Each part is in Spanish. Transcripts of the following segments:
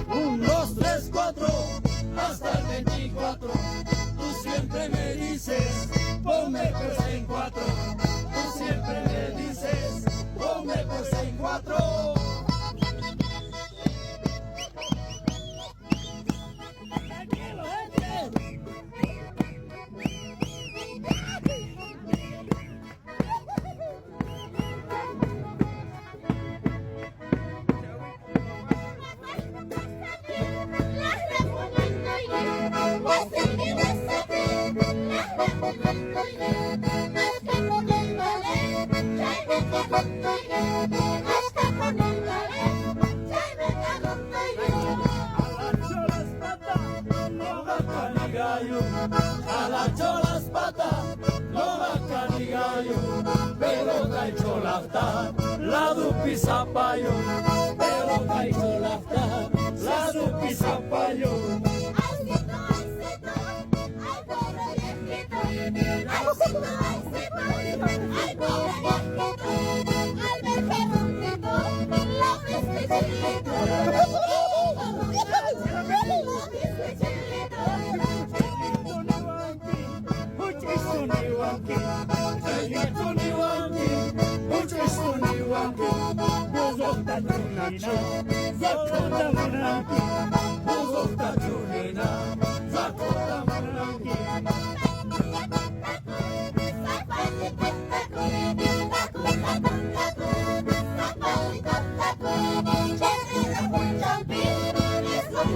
1, 2, 3, 4, hasta el 24. Tú siempre me dices, ponme pues en 4. Tú siempre me dices, ponme pues en 4. A la cholas pata, no vaca ni gallo, pero hay cholafta, la dupi zapayo, pero hay cholafta, la dupi zapayo.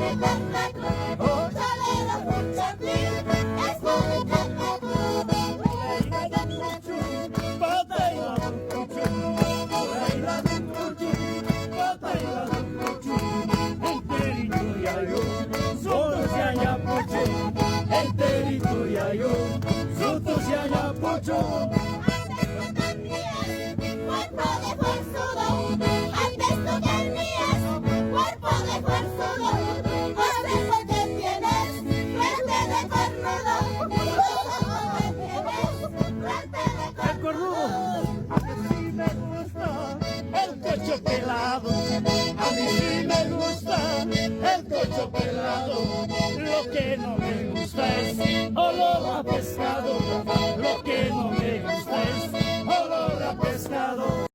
Jumping,